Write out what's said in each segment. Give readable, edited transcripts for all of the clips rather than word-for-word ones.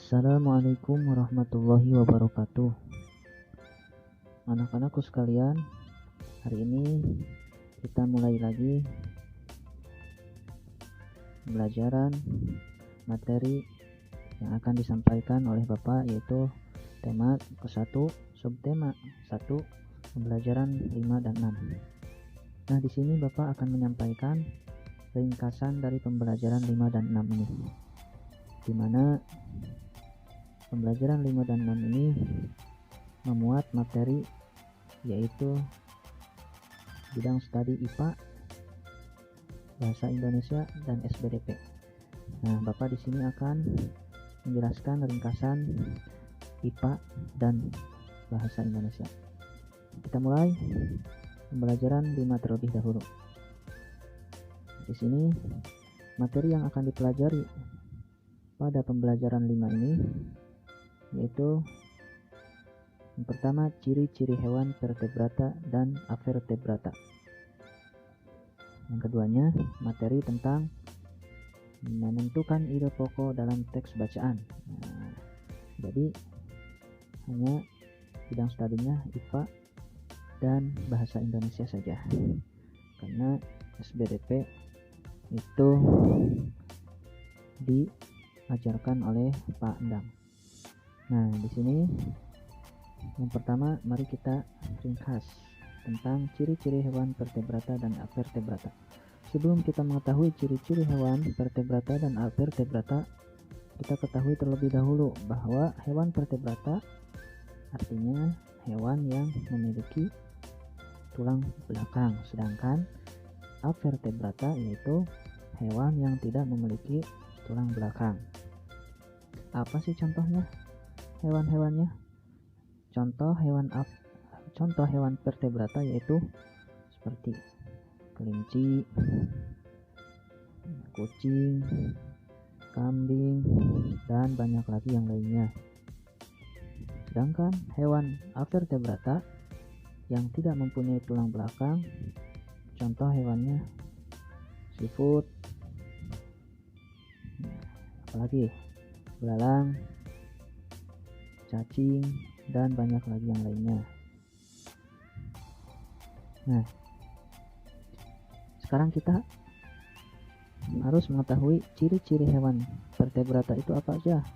Assalamualaikum warahmatullahi wabarakatuh. Anak-anakku sekalian, hari ini kita mulai lagi pembelajaran materi yang akan disampaikan oleh Bapak, yaitu tema ke-1, subtema 1, pembelajaran 5 dan 6. Nah, di sini Bapak akan menyampaikan ringkasan dari pembelajaran 5 dan 6 ini, di mana pembelajaran 5 dan 6 ini memuat materi yaitu bidang studi IPA, Bahasa Indonesia, dan SBDP. Nah, Bapak di sini akan menjelaskan ringkasan IPA dan Bahasa Indonesia. Kita mulai pembelajaran 5 terlebih dahulu. Di sini materi yang akan dipelajari pada pembelajaran 5 ini yaitu yang pertama, ciri-ciri hewan vertebrata dan avertebrata. Yang keduanya, materi tentang menentukan ide pokok dalam teks bacaan. Nah, jadi hanya bidang studinya IPA dan Bahasa Indonesia saja, karena SBDP itu diajarkan oleh Pak Endang. Nah, di sini yang pertama, mari kita ringkas tentang ciri-ciri hewan vertebrata dan avertebrata. Sebelum kita mengetahui ciri-ciri hewan vertebrata dan avertebrata, kita ketahui terlebih dahulu bahwa hewan vertebrata artinya hewan yang memiliki tulang belakang, sedangkan avertebrata yaitu hewan yang tidak memiliki tulang belakang. Apa sih contohnya hewan-hewannya? Contoh hewan vertebrata yaitu seperti kelinci, kucing, kambing, dan banyak lagi yang lainnya. Sedangkan hewan avertebrata yang tidak mempunyai tulang belakang, contoh hewannya seafood, apalagi belalang, cacing, dan banyak lagi yang lainnya. Nah, sekarang kita harus mengetahui ciri-ciri hewan vertebrata itu apa aja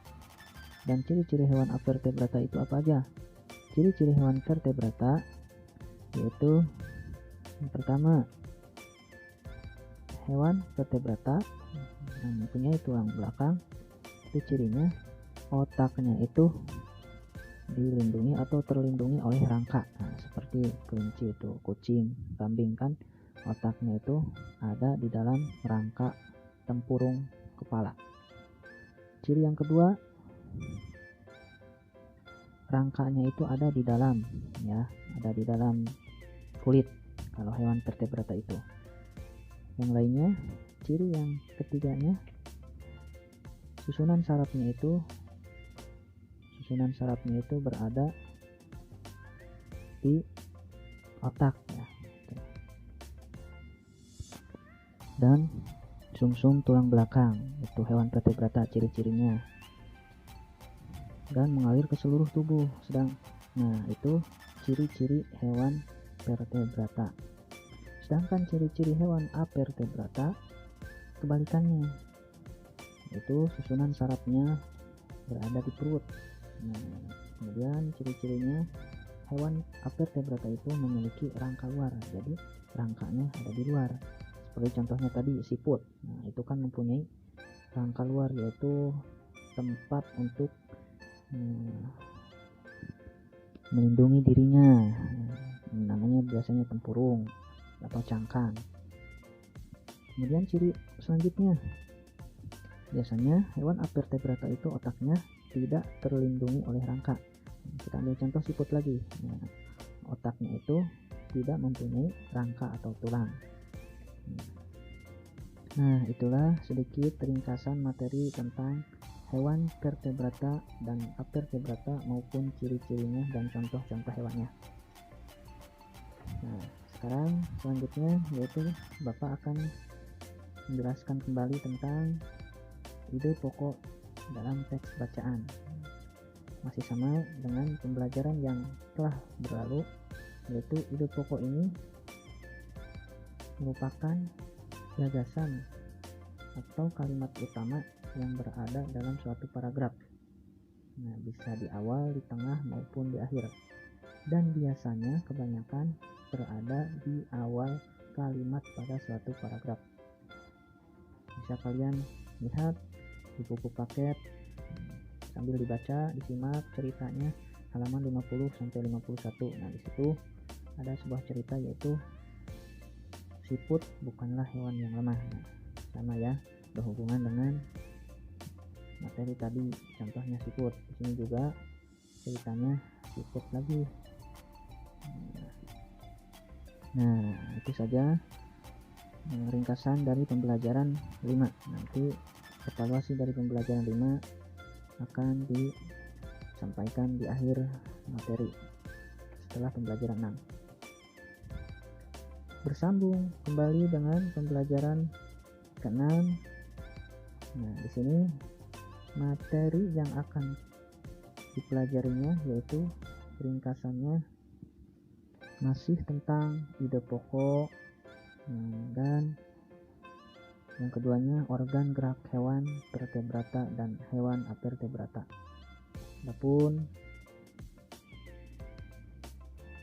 dan ciri-ciri hewan avertebrata itu apa aja. Ciri-ciri hewan vertebrata yaitu yang pertama, hewan vertebrata yang mempunyai tulang belakang, itu cirinya otaknya itu dilindungi atau terlindungi oleh rangka. Nah, seperti kelinci itu, kucing, kambing kan otaknya itu ada di dalam rangka tempurung kepala. Ciri yang kedua, rangkanya itu ada di dalam, ya, ada di dalam kulit kalau hewan vertebrata itu. Yang lainnya, ciri yang ketiganya, susunan sarafnya itu berada di otak, ya. Dan sumsum tulang belakang itu hewan vertebrata ciri-cirinya, dan mengalir ke seluruh tubuh. Nah, itu ciri-ciri hewan vertebrata. Sedangkan ciri-ciri hewan avertebrata kebalikannya, yaitu susunan sarafnya berada di perut. Nah, kemudian ciri-cirinya hewan avertebrata itu memiliki rangka luar, jadi rangkanya ada di luar. Seperti contohnya tadi siput. Nah, itu kan mempunyai rangka luar, yaitu tempat untuk melindungi dirinya. Namanya biasanya tempurung atau cangkang. Kemudian ciri selanjutnya, biasanya hewan avertebrata itu otaknya tidak terlindungi oleh rangka. Kita ambil contoh siput lagi. Nah, otaknya itu tidak mempunyai rangka atau tulang. Nah, itulah sedikit ringkasan materi tentang hewan vertebrata dan avertebrata maupun ciri-cirinya dan contoh-contoh hewannya. Nah, sekarang selanjutnya yaitu Bapak akan menjelaskan kembali tentang ide pokok dalam teks bacaan. Masih sama dengan pembelajaran yang telah berlalu, yaitu ide pokok ini merupakan gagasan atau kalimat utama yang berada dalam suatu paragraf. Nah, bisa di awal, di tengah, maupun di akhir. Dan biasanya kebanyakan berada di awal kalimat pada suatu paragraf. Bisa kalian lihat di buku paket sambil dibaca, disimak ceritanya halaman 50 sampai 51. Nah, di situ ada sebuah cerita yaitu siput bukanlah hewan yang lemah. Nah, sama ya, berhubungan dengan materi tadi, contohnya siput. Di sini juga ceritanya siput lagi. Nah, itu saja ringkasan dari pembelajaran 5. Nanti evaluasi dari pembelajaran 5 akan disampaikan di akhir materi setelah pembelajaran 6. Bersambung kembali dengan pembelajaran ke-6. Nah, di sini materi yang akan dipelajarinya yaitu ringkasannya masih tentang ide pokok, dan yang keduanya organ gerak hewan vertebrata dan hewan avertebrata. Adapun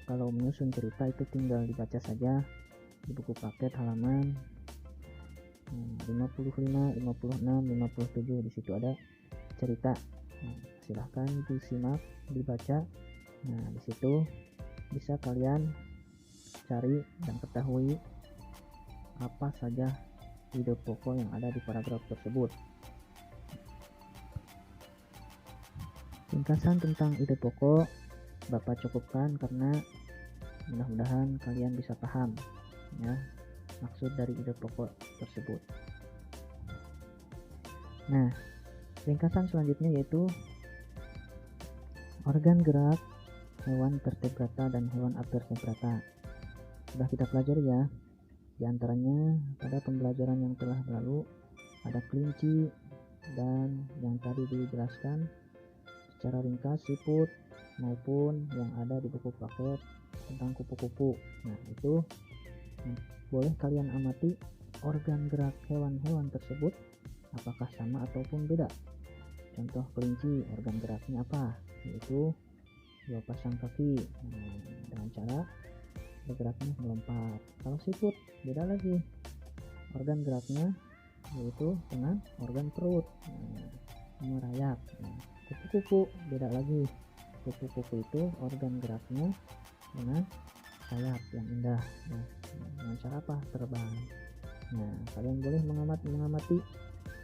kalau menyusun cerita itu tinggal dibaca saja di buku paket halaman 55, 56, 57. Di situ ada cerita. Nah, silahkan disimak, dibaca. Nah, di situ bisa kalian cari dan ketahui apa saja ide pokok yang ada di paragraf tersebut. Ringkasan tentang ide pokok Bapak cukupkan karena mudah-mudahan kalian bisa paham ya maksud dari ide pokok tersebut. Nah, ringkasan selanjutnya yaitu organ gerak hewan vertebrata dan hewan avertebrata. Sudah kita pelajari ya. Di antaranya pada pembelajaran yang telah berlalu ada kelinci dan yang tadi dijelaskan secara ringkas siput maupun yang ada di buku paket tentang kupu-kupu. Nah, itu boleh kalian amati organ gerak hewan-hewan tersebut apakah sama ataupun beda. Contoh kelinci, organ geraknya apa? Yaitu 2 pasang kaki dengan cara bergeraknya melompat. Kalau siput beda lagi, organ geraknya yaitu dengan organ perut merayap. Kupu-kupu beda lagi, kupu-kupu itu organ geraknya dengan sayap yang indah. Dengan cara apa? Terbang. Nah, kalian boleh mengamati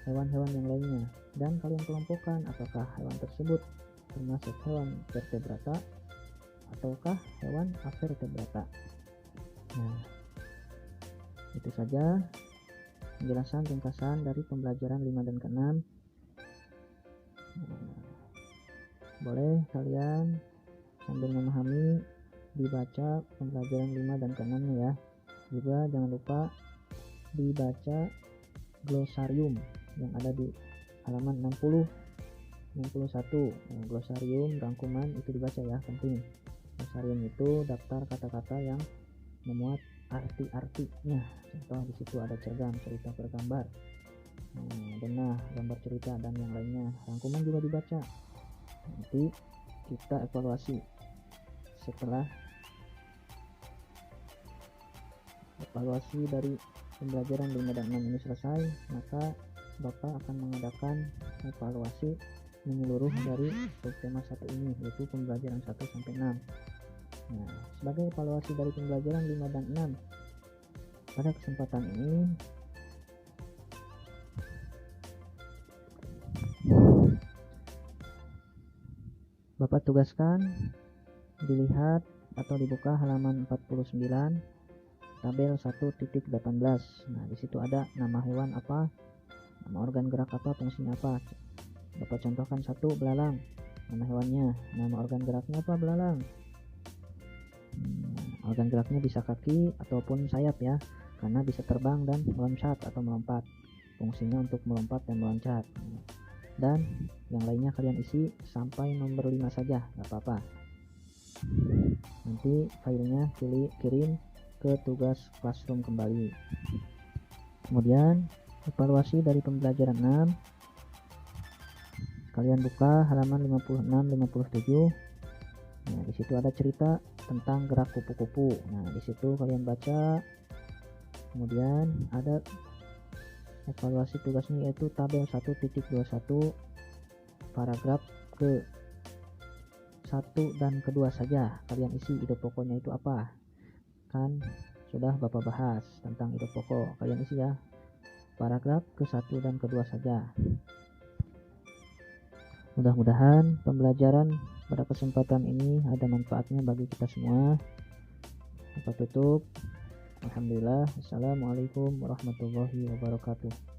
hewan-hewan yang lainnya dan kalian kelompokkan apakah hewan tersebut termasuk hewan vertebrata ataukah hewan avertebrata. Nah, itu saja penjelasan ringkasan dari pembelajaran 5 dan ke-6. Boleh kalian sambil memahami dibaca pembelajaran 5 dan ke-6 ya. Juga jangan lupa dibaca glosarium yang ada di halaman 60 61. Glosarium rangkuman itu dibaca ya, penting. Glosarium itu daftar kata-kata yang memuat arti-artinya. Contoh di situ ada cergam, cerita bergambar, denah, gambar cerita dan yang lainnya. Rangkuman juga dibaca. Nanti kita evaluasi setelah evaluasi dari pembelajaran 5 dan 6 ini selesai, maka Bapak akan mengadakan evaluasi menyeluruh dari subtema 1 ini, yaitu pembelajaran 1 sampai 6. Nah, sebagai evaluasi dari pembelajaran 5 dan 6 pada kesempatan ini Bapak tugaskan dilihat atau dibuka halaman 49 tabel 1.18. Nah, di situ ada nama hewan apa, nama organ gerak apa, fungsinya apa. Bapak contohkan 1, belalang. Nama hewannya, nama organ geraknya apa, belalang. Organ geraknya bisa kaki ataupun sayap ya, karena bisa terbang dan meloncat atau melompat. Fungsinya untuk melompat dan meloncat. dan yang lainnya kalian isi sampai nomor 5 saja, nggak apa-apa. Nanti filenya kirim ke tugas classroom kembali. Kemudian evaluasi dari pembelajaran 6, kalian buka halaman 56-57. Nah, di situ ada cerita tentang gerak kupu-kupu. Nah, di situ kalian baca. Kemudian ada evaluasi tugasnya yaitu tabel 1.21 paragraf ke 1 dan kedua saja. Kalian isi ide pokoknya itu apa. Kan sudah Bapak bahas tentang ide pokok. Kalian isi ya. Paragraf ke 1 dan kedua saja. Mudah-mudahan pembelajaran pada kesempatan ini ada manfaatnya bagi kita semua. Apa tutup? Alhamdulillah. Assalamualaikum warahmatullahi wabarakatuh.